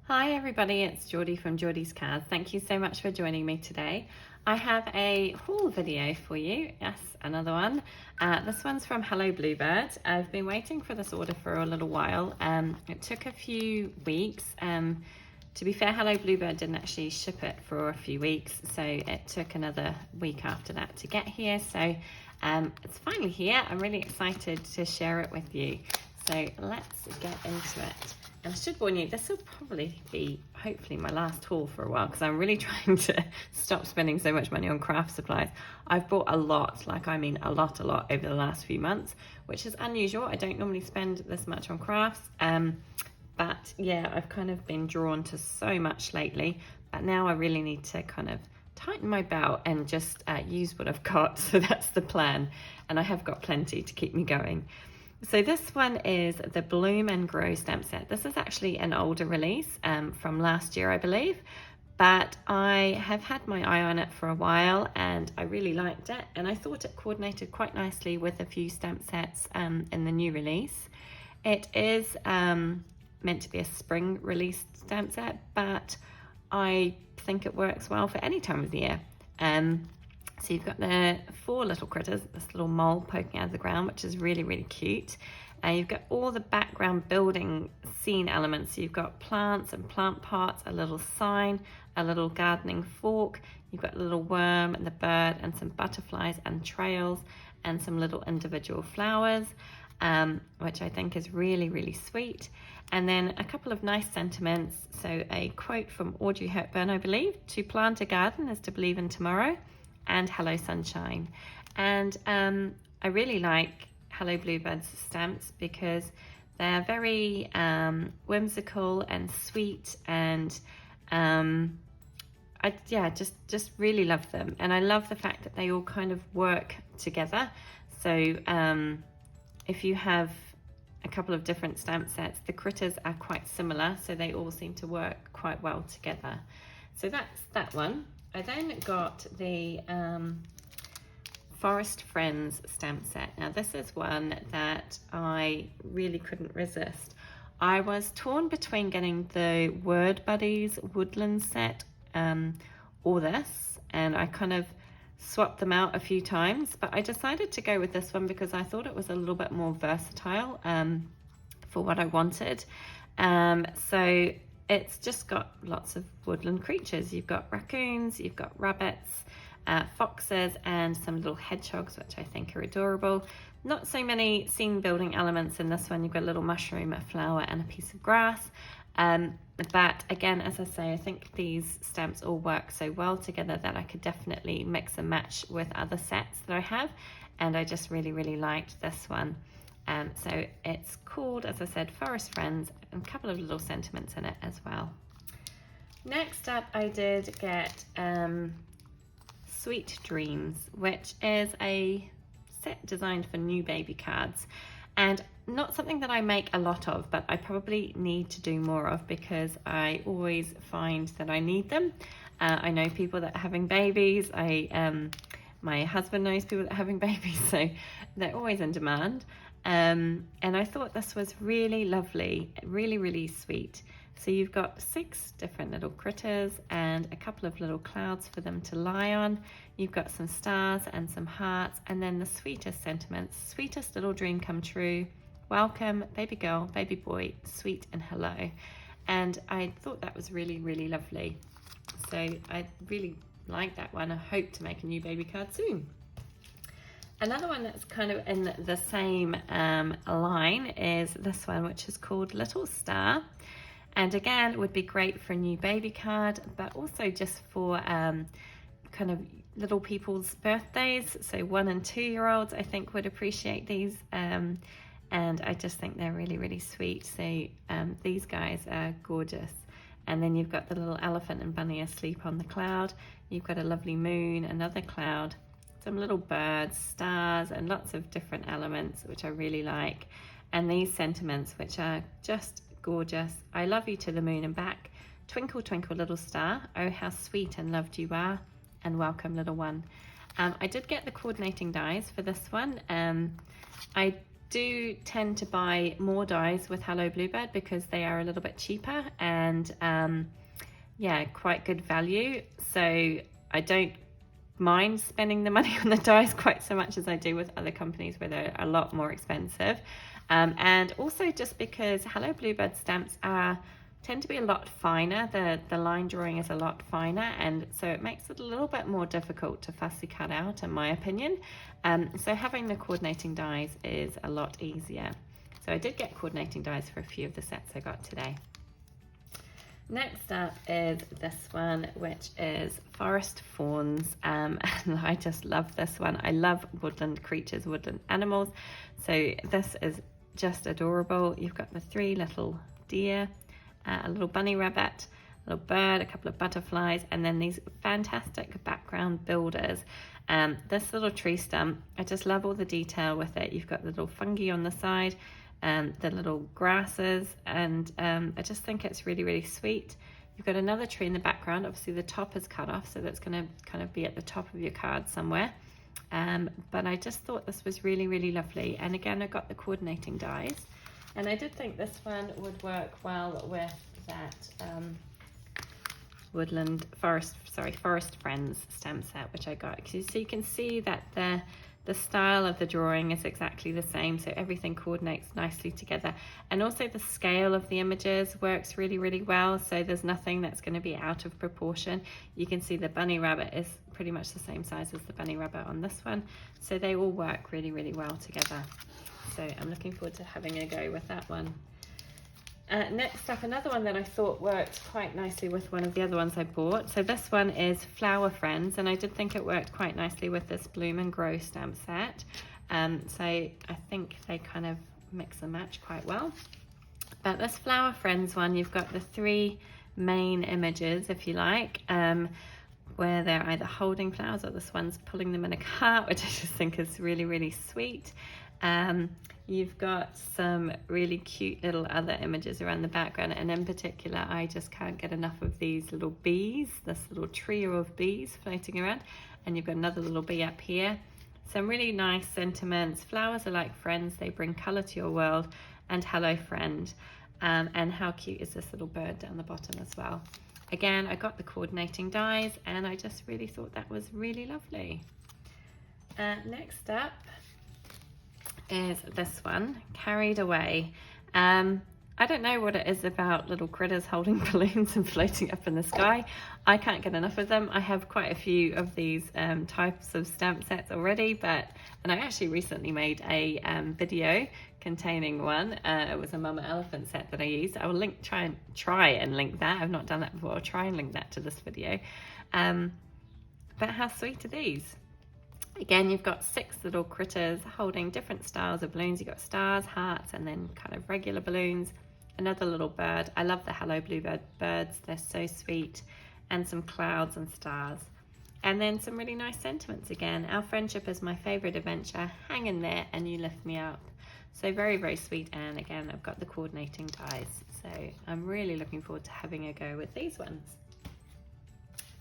Hi everybody, it's Geordie from Geordie's Cards. Thank you so much for joining me today. I have a haul video for you. Yes, another one. This one's from Hello Bluebird. I've been waiting for this order for a little while. It took a few weeks. To be fair, Hello Bluebird didn't actually ship it for a few weeks, so it took another week after that to get here. So it's finally here. I'm really excited to share it with you. So let's get into it. And I should warn you, this will probably be hopefully my last haul for a while because I'm really trying to stop spending so much money on craft supplies. I've bought a lot, a lot over the last few months, which is unusual. I don't normally spend this much on crafts. But yeah, I've kind of been drawn to so much lately, but now I really need to kind of tighten my belt and just use what I've got. So that's the plan. And I have got plenty to keep me going. So this one is the Bloom and Grow stamp set. This is actually an older release from last year, I believe, but I have had my eye on it for a while and I really liked it. And I thought it coordinated quite nicely with a few stamp sets in the new release. It is meant to be a spring release stamp set, but I think it works well for any time of the year. So you've got the 4 little critters, this little mole poking out of the ground, which is really, really cute. You've got all the background building scene elements. So you've got plants and plant pots, a little sign, a little gardening fork. You've got a little worm and the bird and some butterflies and trails and some little individual flowers, which I think is really, really sweet. And then a couple of nice sentiments. So a quote from Audrey Hepburn, I believe, "To plant a garden is to believe in tomorrow," and "Hello Sunshine." And I really like Hello Bluebird's stamps because they're very whimsical and sweet, and I just really love them. And I love the fact that they all kind of work together. So if you have a couple of different stamp sets, the critters are quite similar, so they all seem to work quite well together. So that's that one. I then got the Forest Friends stamp set. Now this is one that I really couldn't resist. I was torn between getting the Word Buddies Woodland set or this, and I kind of swapped them out a few times, but I decided to go with this one because I thought it was a little bit more versatile for what I wanted. So it's just got lots of woodland creatures. You've got raccoons, you've got rabbits, foxes, and some little hedgehogs, which I think are adorable. Not so many scene building elements in this one. You've got a little mushroom, a flower, and a piece of grass. But again, as I say, I think these stamps all work so well together that I could definitely mix and match with other sets that I have. And I just really, really liked this one. So it's called, as I said, Forest Friends, and a couple of little sentiments in it as well. Next up, I did get Sweet Dreams, which is a set designed for new baby cards, and not something that I make a lot of, but I probably need to do more of because I always find that I need them. I know people that are having babies. My husband knows people that are having babies, so they're always in demand. And I thought this was really lovely, really, really sweet. So you've got 6 different little critters and a couple of little clouds for them to lie on. You've got some stars and some hearts, and then the sweetest sentiments: sweetest little dream come true, welcome, baby girl, baby boy, sweet, and hello. And I thought that was really, really lovely. So I really like that one. I hope to make a new baby card soon. Another one that's kind of in the same line is this one, which is called Little Star. And again, it would be great for a new baby card, but also just for kind of little people's birthdays. So 1 and 2 year olds, I think, would appreciate these. And I just think they're really, really sweet. So these guys are gorgeous. And then you've got the little elephant and bunny asleep on the cloud. You've got a lovely moon, another cloud, some little birds, stars, and lots of different elements, which I really like. And these sentiments, which are just gorgeous. I love you to the moon and back. Twinkle, twinkle, little star. Oh, how sweet and loved you are. And welcome, little one. I did get the coordinating dies for this one. I do tend to buy more dies with Hello Bluebird because they are a little bit cheaper and yeah, quite good value. So I don't mind spending the money on the dies quite so much as I do with other companies where they're a lot more expensive. And also just because Hello Bluebird stamps tend to be a lot finer. The line drawing is a lot finer, and so it makes it a little bit more difficult to fussy cut out, in my opinion. So having the coordinating dies is a lot easier. So I did get coordinating dies for a few of the sets I got today. Next up is this one, which is Forest Fawns, and I just love this one. I love woodland creatures, woodland animals, so this is just adorable. You've got the 3 little deer, a little bunny rabbit, a little bird, a couple of butterflies, and then these fantastic background builders. This little tree stump, I just love all the detail with it. You've got the little fungi on the side, the little grasses, and I just think it's really, really sweet. You've got another tree in the background. Obviously the top is cut off, so that's going to kind of be at the top of your card somewhere. But I just thought this was really, really lovely. And again, I got the coordinating dies. And I did think this one would work well with that Forest Friends stamp set, which I got. So you can see that the style of the drawing is exactly the same, so everything coordinates nicely together. And also the scale of the images works really, really well, so there's nothing that's going to be out of proportion. You can see the bunny rabbit is pretty much the same size as the bunny rabbit on this one, so they all work really, really well together. So I'm looking forward to having a go with that one. Next up, another one that I thought worked quite nicely with one of the other ones I bought. So this one is Flower Friends, and I did think it worked quite nicely with this Bloom and Grow stamp set. So I think they kind of mix and match quite well. But this Flower Friends one, you've got the 3 main images, if you like, where they're either holding flowers or this one's pulling them in a cart, which I just think is really, really sweet. You've got some really cute little other images around the background, and in particular I just can't get enough of these little bees, this little trio of bees floating around, and you've got another little bee up here. Some really nice sentiments. Flowers are like friends, they bring colour to your world, and hello friend. And how cute is this little bird down the bottom as well. Again, I got the coordinating dies, and I just really thought that was really lovely. Next up is this one, Carried Away. I don't know what it is about little critters holding balloons and floating up in the sky. I can't get enough of them. I have quite a few of these types of stamp sets already, and I actually recently made a video containing one. It was a mama elephant set that I used. I will try and link that. I've not done that before. I'll try and link that to this video. But how sweet are these? Again, you've got 6 little critters holding different styles of balloons. You've got stars, hearts, and then kind of regular balloons. Another little bird. I love the Hello Bluebird birds. They're so sweet. And some clouds and stars. And then some really nice sentiments again. Our friendship is my favourite adventure. Hang in there and you lift me up. So very, very sweet. And again, I've got the coordinating dies. So I'm really looking forward to having a go with these ones.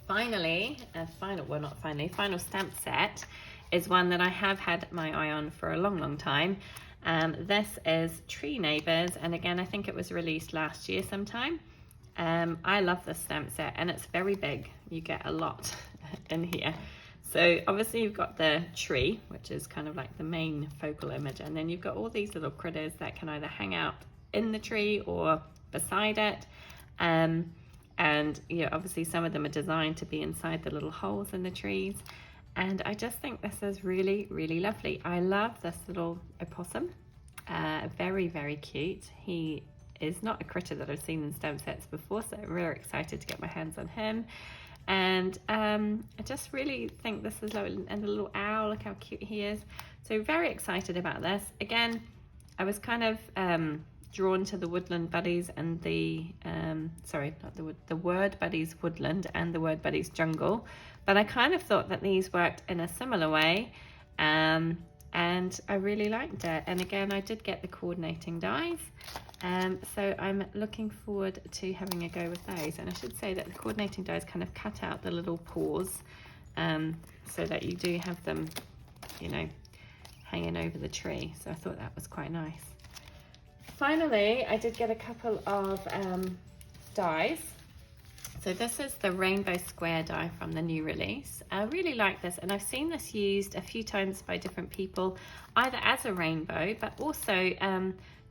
Finally, final stamp set is one that I have had my eye on for a long, long time. This is Tree Neighbours, and again, I think it was released last year sometime. I love this stamp set, and it's very big. You get a lot in here. So obviously you've got the tree, which is kind of like the main focal image, and then you've got all these little critters that can either hang out in the tree or beside it. And you know, obviously some of them are designed to be inside the little holes in the trees. And I just think this is really, really lovely. I love this little opossum. Very, very cute. He is not a critter that I've seen in stamp sets before, so I'm really excited to get my hands on him. And I just really think this is lovely. And the little owl, look how cute he is. So very excited about this. Again, I was kind of drawn to the Woodland Buddies and the the Word Buddies Woodland and the Word Buddies Jungle, but I kind of thought that these worked in a similar way, and I really liked it. And again, I did get the coordinating dies, so I'm looking forward to having a go with those. And I should say that the coordinating dies kind of cut out the little paws, so that you do have them, you know, hanging over the tree. So I thought that was quite nice. Finally, I did get a couple of dies. So this is the rainbow square die from the new release. I really like this, and I've seen this used a few times by different people, either as a rainbow, but also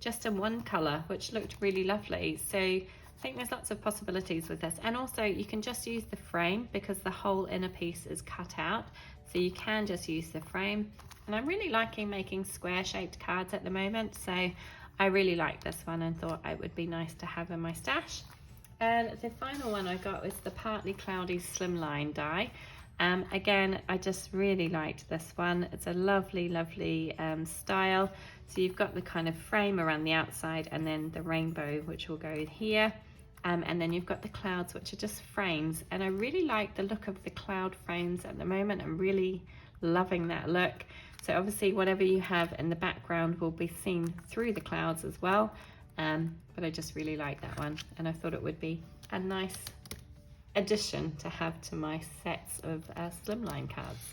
just in one color, which looked really lovely. So I think there's lots of possibilities with this. And also you can just use the frame because the whole inner piece is cut out. So you can just use the frame. And I'm really liking making square shaped cards at the moment. So I really like this one and thought it would be nice to have in my stash. And the final one I got was the Partly Cloudy Slimline die. Again, I just really liked this one. It's a lovely, lovely style. So you've got the kind of frame around the outside and then the rainbow, which will go here. And then you've got the clouds, which are just frames. And I really like the look of the cloud frames at the moment. I'm really loving that look. So obviously whatever you have in the background will be seen through the clouds as well. But I just really like that one, and I thought it would be a nice addition to have to my sets of slimline cards,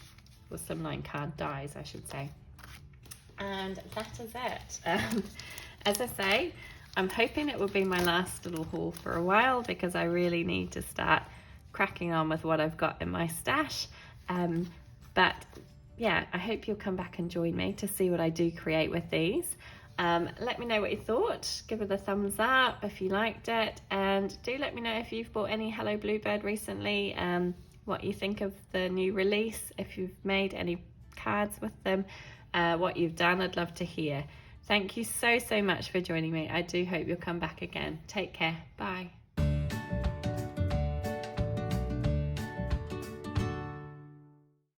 or slimline card dies I should say. And that is it. As I say, I'm hoping it will be my last little haul for a while, because I really need to start cracking on with what I've got in my stash. But yeah, I hope you'll come back and join me to see what I do create with these. Let me know what you thought. Give it a thumbs up if you liked it, and do let me know if you've bought any Hello Bluebird recently, what you think of the new release, if you've made any cards with them, what you've done. I'd love to hear. Thank you so much for joining me. I do hope you'll come back again. Take care. Bye.